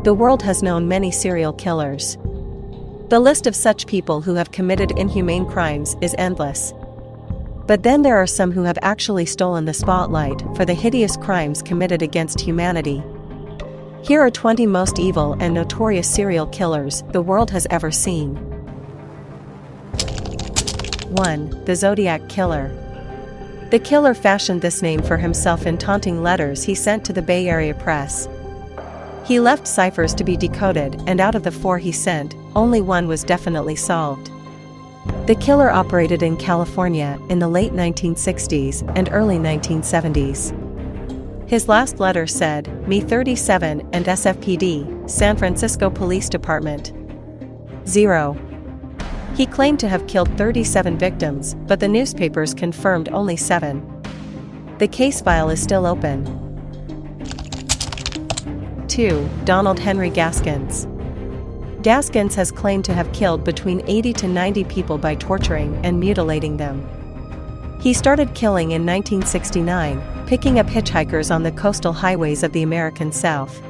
The world has known many serial killers. The list of such people who have committed inhumane crimes is endless. But then there are some who have actually stolen the spotlight for the hideous crimes committed against humanity. Here are 20 most evil and notorious serial killers the world has ever seen. 1. The Zodiac Killer. The killer fashioned this name for himself in taunting letters he sent to the Bay Area press. He left ciphers to be decoded, and out of the 4 he sent, only 1 was definitely solved. The killer operated in California in the late 1960s and early 1970s. His last letter said, Me 37 and SFPD, San Francisco Police Department. 0. He claimed to have killed 37 victims, but the newspapers confirmed only 7. The case file is still open. 2. Donald Henry Gaskins. Gaskins has claimed to have killed between 80 to 90 people by torturing and mutilating them. He started killing in 1969, picking up hitchhikers on the coastal highways of the American South.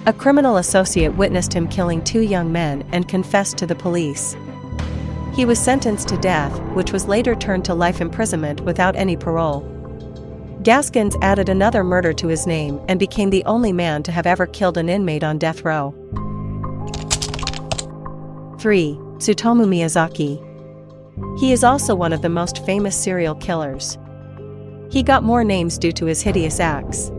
A criminal associate witnessed him killing 2 young men and confessed to the police. He was sentenced to death, which was later turned to life imprisonment without any parole. Gaskins added another murder to his name and became the only man to have ever killed an inmate on death row. 3. Tsutomu Miyazaki. He is also one of the most famous serial killers. He got more names due to his hideous acts.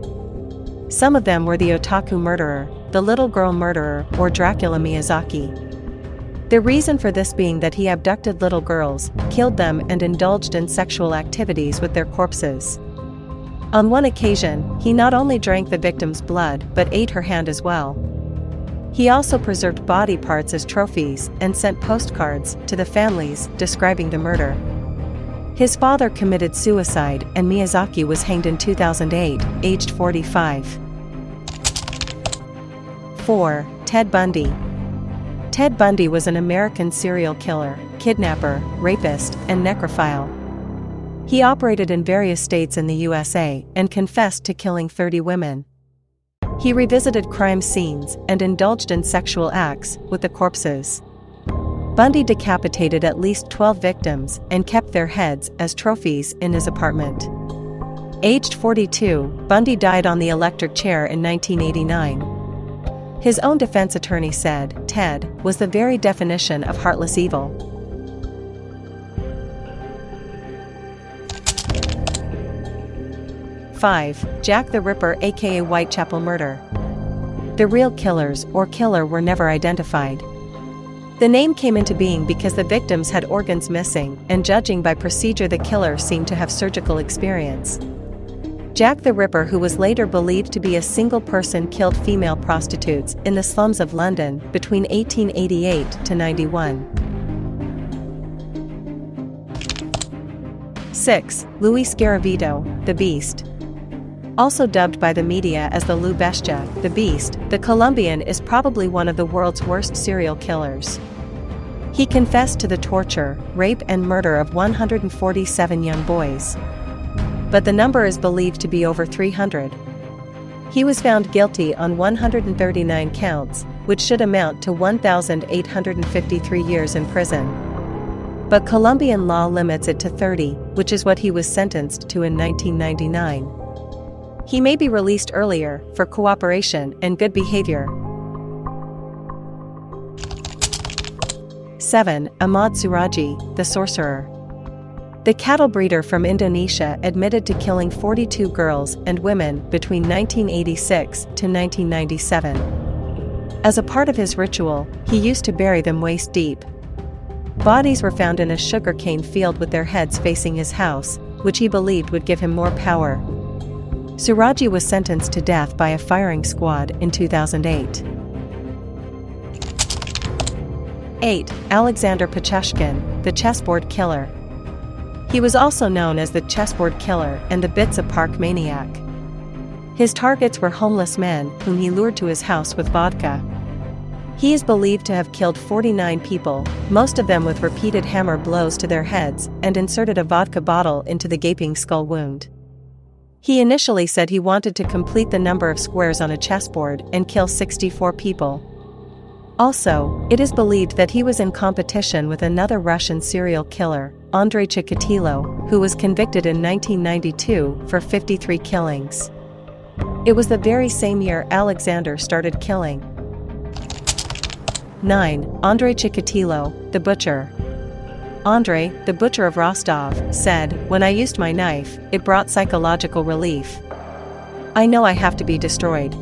Some of them were the Otaku Murderer, the Little Girl Murderer, or Dracula Miyazaki. The reason for this being that he abducted little girls, killed them, and indulged in sexual activities with their corpses. On one occasion, he not only drank the victim's blood but ate her hand as well. He also preserved body parts as trophies and sent postcards to the families describing the murder. His father committed suicide and Miyazaki was hanged in 2008, aged 45. 4. Ted Bundy. Ted Bundy was an American serial killer, kidnapper, rapist, and necrophile. He operated in various states in the USA and confessed to killing 30 women. He revisited crime scenes and indulged in sexual acts with the corpses. Bundy decapitated at least 12 victims and kept their heads as trophies in his apartment. Aged 42, Bundy died on the electric chair in 1989. His own defense attorney said, Ted was the very definition of heartless evil. 5. Jack the Ripper aka Whitechapel Murder. The real killers or killer were never identified. The name came into being because the victims had organs missing, and judging by procedure the killer seemed to have surgical experience. Jack the Ripper, who was later believed to be a single person, killed female prostitutes in the slums of London between 1888 to 91. 6. Louis Scaravito, the Beast. Also dubbed by the media as the Lou Bestia, the Beast, the Colombian is probably one of the world's worst serial killers. He confessed to the torture, rape and murder of 147 young boys. But the number is believed to be over 300. He was found guilty on 139 counts, which should amount to 1,853 years in prison. But Colombian law limits it to 30, which is what he was sentenced to in 1999. He may be released earlier for cooperation and good behavior. 7. Ahmad Suraji, the Sorcerer. The cattle breeder from Indonesia admitted to killing 42 girls and women between 1986 to 1997. As a part of his ritual, he used to bury them waist deep. Bodies were found in a sugarcane field with their heads facing his house, which he believed would give him more power. Suraji was sentenced to death by a firing squad in 2008. 8. Alexander Pecheshkin, the Chessboard Killer. He was also known as the Chessboard Killer and the Bitsa Park Maniac. His targets were homeless men whom he lured to his house with vodka. He is believed to have killed 49 people, most of them with repeated hammer blows to their heads, and inserted a vodka bottle into the gaping skull wound. He initially said he wanted to complete the number of squares on a chessboard and kill 64 people. Also, it is believed that he was in competition with another Russian serial killer, Andrei Chikatilo, who was convicted in 1992 for 53 killings. It was the very same year Alexander started killing. 9. Andrei Chikatilo, the butcher. Andrei, the butcher of Rostov, said, "When I used my knife, it brought psychological relief. I know I have to be destroyed.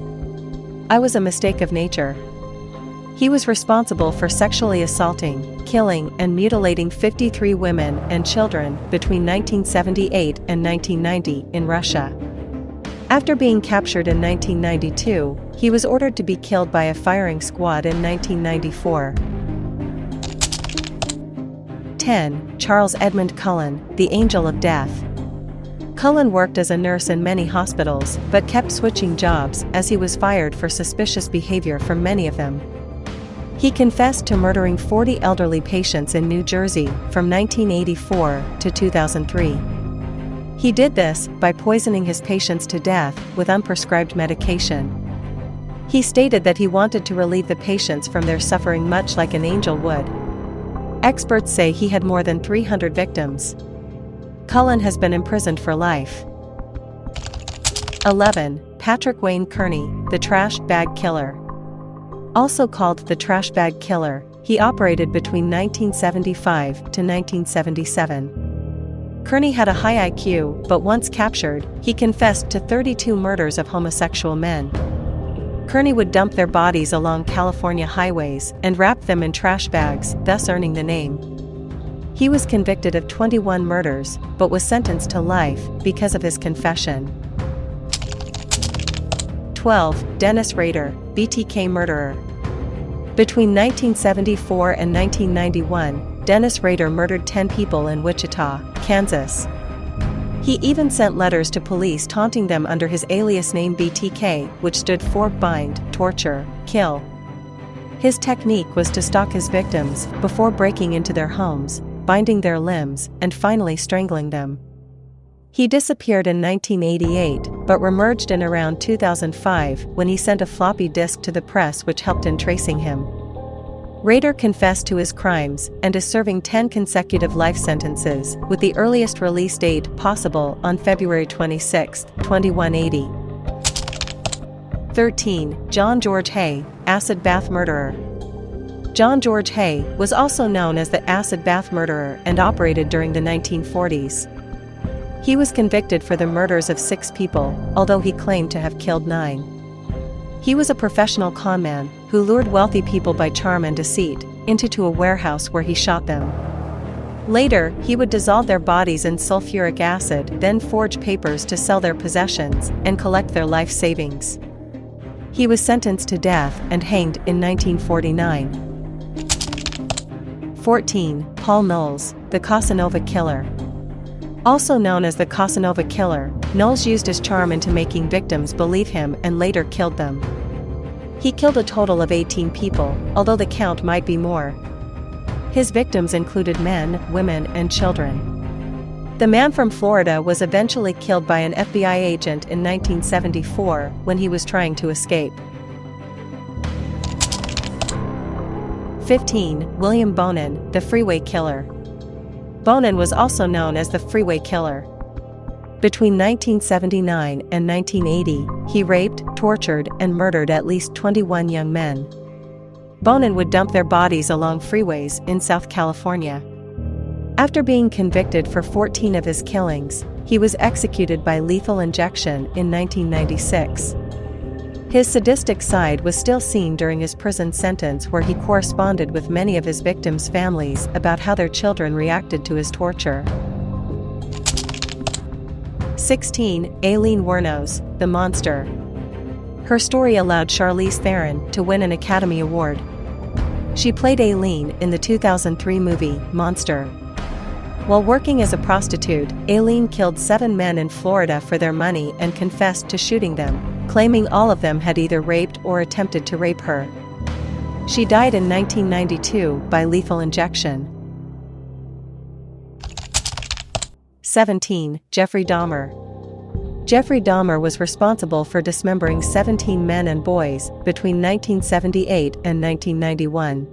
I was a mistake of nature." He was responsible for sexually assaulting, killing, and mutilating 53 women and children between 1978 and 1990 in Russia. After being captured in 1992, he was ordered to be killed by a firing squad in 1994. 10. Charles Edmund Cullen, the Angel of Death. Cullen worked as a nurse in many hospitals, but kept switching jobs as he was fired for suspicious behavior from many of them. He confessed to murdering 40 elderly patients in New Jersey from 1984 to 2003. He did this by poisoning his patients to death with unprescribed medication. He stated that he wanted to relieve the patients from their suffering much like an angel would. Experts say he had more than 300 victims. Cullen has been imprisoned for life. 11. Patrick Wayne Kearney, the Trash Bag Killer. Also called the Trash Bag Killer, he operated between 1975 to 1977. Kearney had a high IQ, but once captured, he confessed to 32 murders of homosexual men. Kearney would dump their bodies along California highways and wrap them in trash bags, thus earning the name. He was convicted of 21 murders, but was sentenced to life because of his confession. 12. Dennis Rader, BTK murderer. Between 1974 and 1991, Dennis Rader murdered 10 people in Wichita, Kansas. He even sent letters to police taunting them under his alias name BTK, which stood for bind, torture, kill. His technique was to stalk his victims before breaking into their homes, binding their limbs, and finally strangling them. He disappeared in 1988, but reemerged in around 2005 when he sent a floppy disk to the press which helped in tracing him. Rader confessed to his crimes and is serving 10 consecutive life sentences, with the earliest release date possible on February 26, 2180. 13. John George Hay, acid bath murderer. John George Hay was also known as the acid bath murderer and operated during the 1940s. He was convicted for the murders of 6 people, although he claimed to have killed 9. He was a professional conman who lured wealthy people by charm and deceit into a warehouse where he shot them. Later, he would dissolve their bodies in sulfuric acid, then forge papers to sell their possessions and collect their life savings. He was sentenced to death and hanged in 1949. 14. Paul Knowles, the Casanova Killer. Also known as the Casanova Killer, Knowles used his charm into making victims believe him and later killed them. He killed a total of 18 people, although the count might be more. His victims included men, women, and children. The man from Florida was eventually killed by an FBI agent in 1974 when he was trying to escape. 15. William Bonin, the Freeway Killer. Bonin was also known as the Freeway Killer. Between 1979 and 1980, he raped, tortured, and murdered at least 21 young men. Bonin would dump their bodies along freeways in South California. After being convicted for 14 of his killings, he was executed by lethal injection in 1996. His sadistic side was still seen during his prison sentence, where he corresponded with many of his victims' families about how their children reacted to his torture. 16. Aileen Wuornos, the Monster. Her story allowed Charlize Theron to win an Academy Award. She played Aileen in the 2003 movie, Monster. While working as a prostitute, Aileen killed 7 men in Florida for their money and confessed to shooting them, claiming all of them had either raped or attempted to rape her. She died in 1992 by lethal injection. 17. Jeffrey Dahmer. Jeffrey Dahmer was responsible for dismembering 17 men and boys between 1978 and 1991.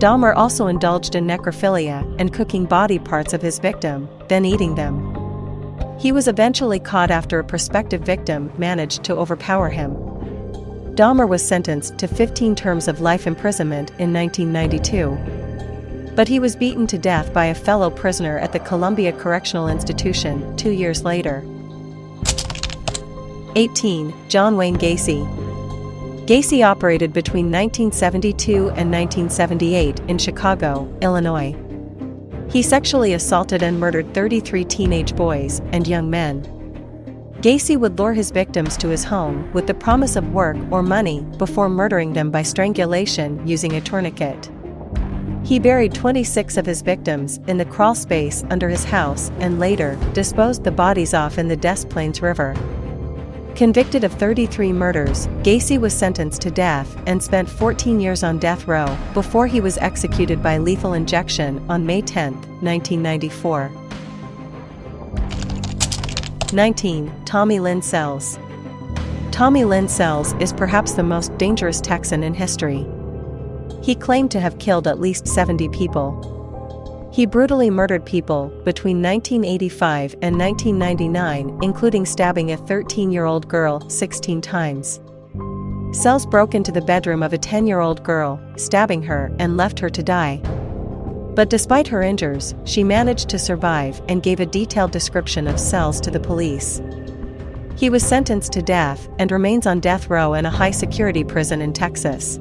Dahmer also indulged in necrophilia and cooking body parts of his victim, then eating them. He was eventually caught after a prospective victim managed to overpower him. Dahmer was sentenced to 15 terms of life imprisonment in 1992. But he was beaten to death by a fellow prisoner at the Columbia Correctional Institution 2 years later. 18. John Wayne Gacy. Gacy operated between 1972 and 1978 in Chicago, Illinois. He sexually assaulted and murdered 33 teenage boys and young men. Gacy would lure his victims to his home with the promise of work or money before murdering them by strangulation using a tourniquet. He buried 26 of his victims in the crawl space under his house and later disposed the bodies off in the Des Plaines River. Convicted of 33 murders, Gacy was sentenced to death and spent 14 years on death row before he was executed by lethal injection on May 10, 1994. 19. Tommy Lynn Sells. Tommy Lynn Sells is perhaps the most dangerous Texan in history. He claimed to have killed at least 70 people. He brutally murdered people between 1985 and 1999, including stabbing a 13-year-old girl 16 times. Sells broke into the bedroom of a 10-year-old girl, stabbing her and left her to die. But despite her injuries, she managed to survive and gave a detailed description of Sells to the police. He was sentenced to death and remains on death row in a high-security prison in Texas.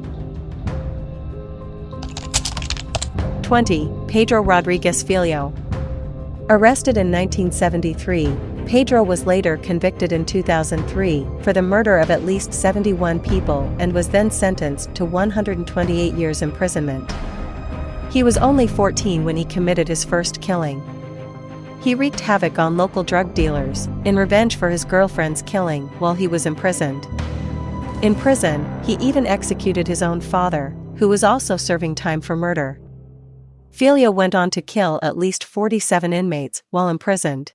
20. Pedro Rodriguez Filho. Arrested in 1973, Pedro was later convicted in 2003 for the murder of at least 71 people and was then sentenced to 128 years imprisonment. He was only 14 when he committed his first killing. He wreaked havoc on local drug dealers in revenge for his girlfriend's killing while he was imprisoned. In prison, he even executed his own father, who was also serving time for murder. Filho went on to kill at least 47 inmates while imprisoned.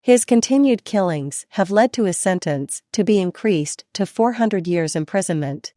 His continued killings have led to his sentence to be increased to 400 years imprisonment.